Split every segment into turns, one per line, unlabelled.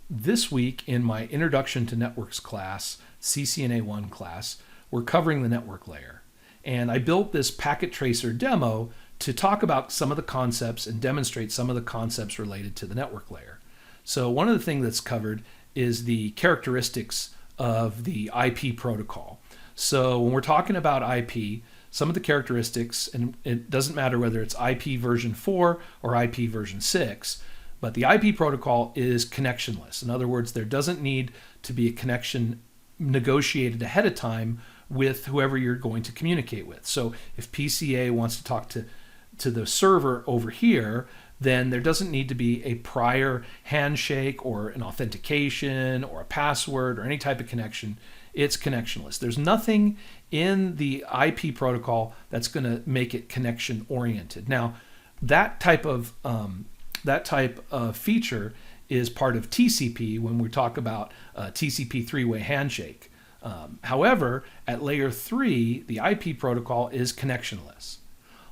This week in my Introduction to Networks class, CCNA 1 class, we're covering the network layer. And I built this packet tracer demo to talk about some of the concepts and demonstrate some of the concepts related to the network layer. So one of the things that's covered is the characteristics of the IP protocol. So when we're talking about IP, some of the characteristics, and it doesn't matter whether it's IP version 4 or IP version 6, but the IP protocol is connectionless. In other words, there doesn't need to be a connection negotiated ahead of time with whoever you're going to communicate with. So if PCA wants to talk to the server over here, then there doesn't need to be a prior handshake or an authentication or a password or any type of connection. It's connectionless. There's nothing in the IP protocol that's going to make it connection oriented. Now, that type of feature is part of TCP when we talk about TCP three-way handshake. However, at layer 3, the IP protocol is connectionless.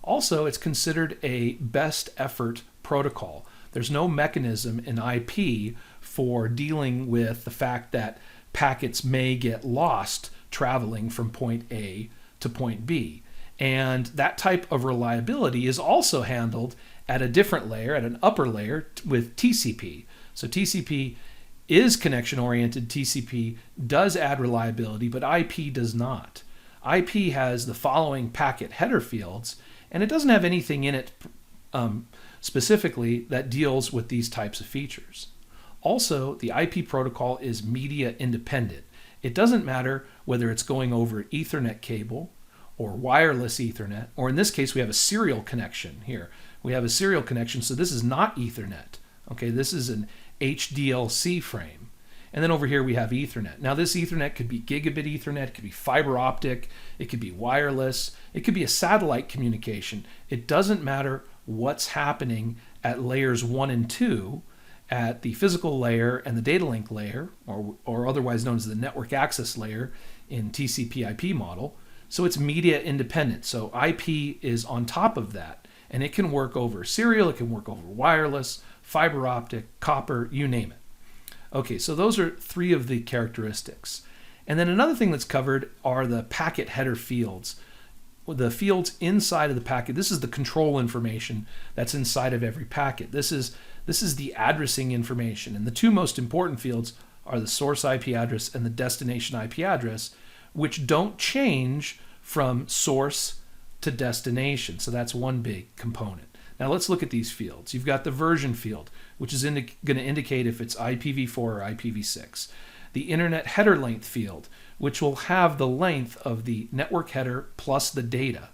Also, it's considered a best effort protocol. There's no mechanism in IP for dealing with the fact that packets may get lost traveling from point A to point B. And that type of reliability is also handled at a different layer, at an upper layer with TCP. So TCP is connection-oriented. TCP does add reliability, but IP does not. IP has the following packet header fields, and it doesn't have anything in it specifically that deals with these types of features. Also, the IP protocol is media independent. It doesn't matter whether it's going over Ethernet cable or wireless Ethernet, or in this case, we have a serial connection here. We have a serial connection, so this is not Ethernet. Okay, this is an HDLC frame. And then over here we have Ethernet. Now this Ethernet could be gigabit Ethernet, it could be fiber optic, it could be wireless, it could be a satellite communication. It doesn't matter what's happening at layers 1 and 2, at the physical layer and the data link layer, or otherwise known as the network access layer in TCP IP model. So it's media independent. So IP is on top of that, and it can work over serial, it can work over wireless, fiber optic, copper, you name it. Okay, so those are 3 of the characteristics. And then another thing that's covered are the packet header fields. The fields inside of the packet, this is the control information that's inside of every packet. This is the addressing information. And the 2 most important fields are the source IP address and the destination IP address, which don't change from source to destination. So that's one big component. Now let's look at these fields. You've got the version field, which is going to indicate if it's IPv4 or IPv6. The internet header length field, which will have the length of the network header plus the data.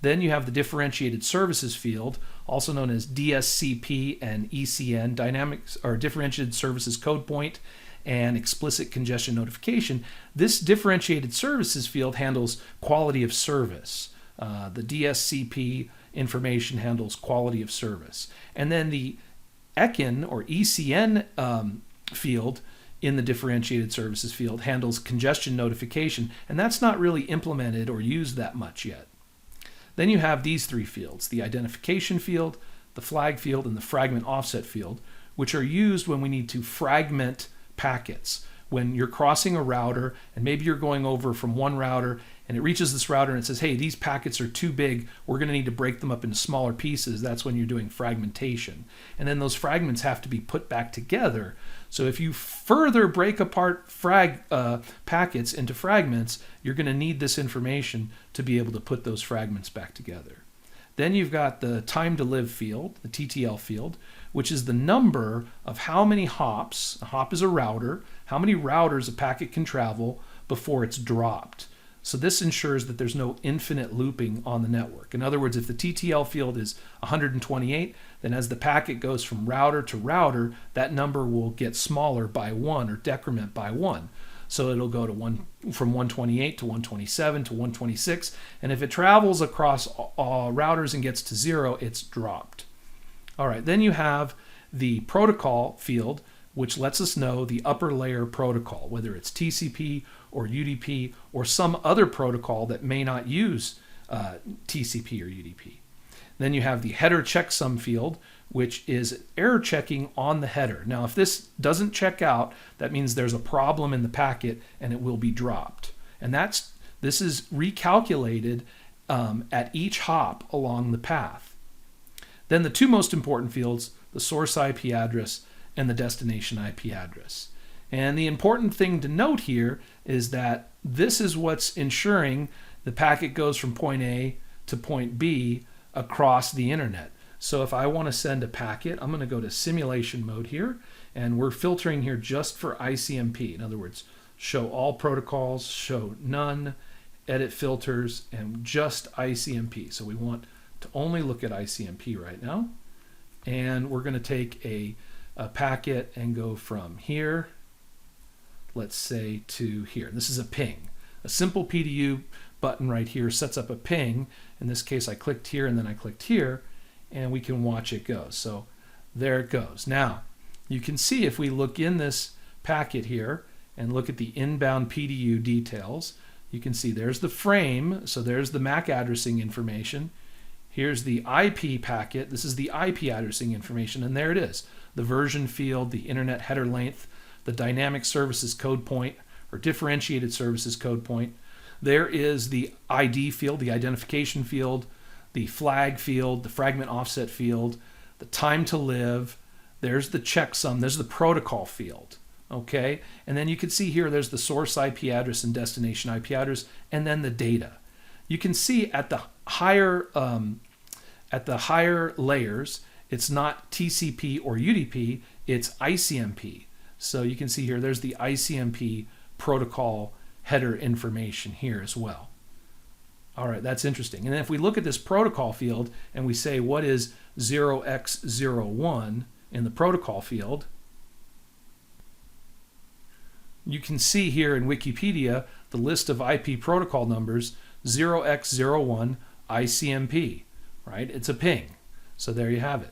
Then you have the differentiated services field, also known as DSCP and ECN, dynamics or differentiated services code point, and explicit congestion notification. This differentiated services field handles quality of service. The DSCP information handles quality of service. And then the ECN or ECN field in the differentiated services field handles congestion notification, and that's not really implemented or used that much yet. Then you have these 3 fields, the identification field, the flag field, and the fragment offset field, which are used when we need to fragment packets. When you're crossing a router and maybe you're going over from one router and it reaches this router and it says, hey, these packets are too big, we're going to need to break them up into smaller pieces. That's when you're doing fragmentation. And then those fragments have to be put back together. So if you further break apart packets into fragments, you're going to need this information to be able to put those fragments back together. Then you've got the time to live field, the TTL field, which is the number of how many hops, a hop is a router, how many routers a packet can travel before it's dropped. So this ensures that there's no infinite looping on the network. In other words, if the TTL field is 128, then as the packet goes from router to router, that number will get smaller by 1 or decrement by 1. So it'll go to from 128 to 127 to 126. And if it travels across all routers and gets to 0, it's dropped. All right, then you have the protocol field, which lets us know the upper layer protocol, whether it's TCP or UDP or some other protocol that may not use TCP or UDP. Then you have the header checksum field, which is error checking on the header. Now, if this doesn't check out, that means there's a problem in the packet and it will be dropped. And this is recalculated at each hop along the path. Then the two most important fields, the source IP address and the destination IP address. And the important thing to note here is that this is what's ensuring the packet goes from point A to point B across the internet. So if I want to send a packet, I'm going to go to simulation mode here, and we're filtering here just for ICMP. In other words, show all protocols, show none, edit filters, and just ICMP. So we want to only look at ICMP right now. And we're going to take a packet and go from here, let's say, to here. This is a ping. A simple PDU button right here sets up a ping. In this case, I clicked here and then I clicked here, and we can watch it go. So there it goes. Now, you can see if we look in this packet here and look at the inbound PDU details, you can see there's the frame, so there's the MAC addressing information. Here's the IP packet. This is the IP addressing information, and there it is. The version field, the internet header length, the dynamic services code point, or differentiated services code point. There is the ID field, the identification field, the flag field, the fragment offset field, the time to live. There's the checksum. There's the protocol field. Okay, and then you can see here there's the source IP address and destination IP address, and then the data. You can see at the higher layers, it's not TCP or UDP, it's ICMP. So you can see here there's the ICMP protocol header information here as well. All right, that's interesting. And then if we look at this protocol field and we say what is 0x01 in the protocol field, you can see here in Wikipedia the list of IP protocol numbers, 0x01 ICMP, right? It's a ping. So there you have it.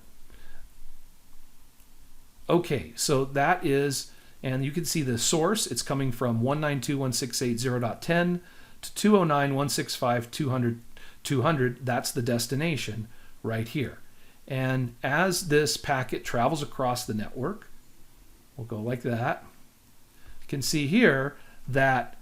Okay, so that is, and you can see the source, it's coming from 192.168.0.10 to 209.165.200. That's the destination right here. And as this packet travels across the network, we'll go like that. You can see here that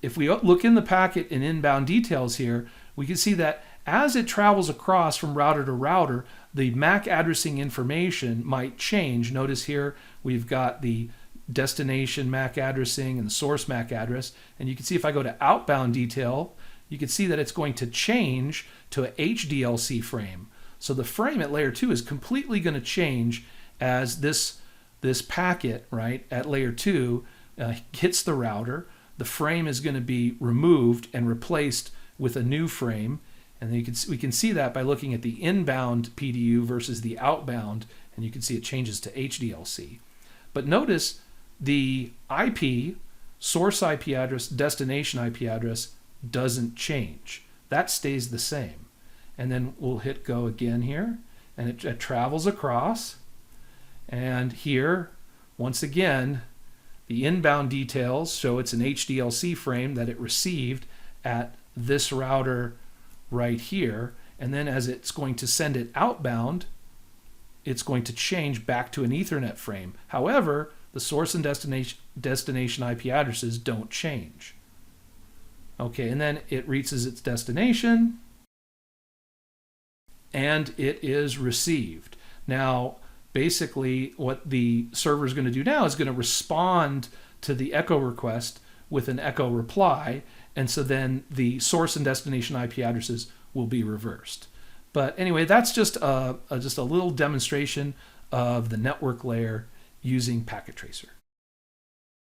if we look in the packet in inbound details here, we can see that as it travels across from router to router, the MAC addressing information might change. Notice here we've got the destination MAC addressing and the source MAC address. And you can see if I go to outbound detail, you can see that it's going to change to a HDLC frame. So the frame at layer 2 is completely going to change as this packet, right, at layer 2 hits the router. The frame is going to be removed and replaced with a new frame. And then we can see that by looking at the inbound PDU versus the outbound, and you can see it changes to HDLC. But notice the IP, source IP address, destination IP address doesn't change. That stays the same. And then we'll hit go again here, and it travels across. And here, once again, the inbound details show it's an HDLC frame that it received at this router right here, and then as it's going to send it outbound, it's going to change back to an Ethernet frame. However, the source and destination IP addresses don't change. Okay, and then it reaches its destination, and it is received. Now, basically, what the server is going to do now is going to respond to the echo request with an echo reply, and so then the source and destination IP addresses will be reversed. But anyway, that's just a little demonstration of the network layer using Packet Tracer.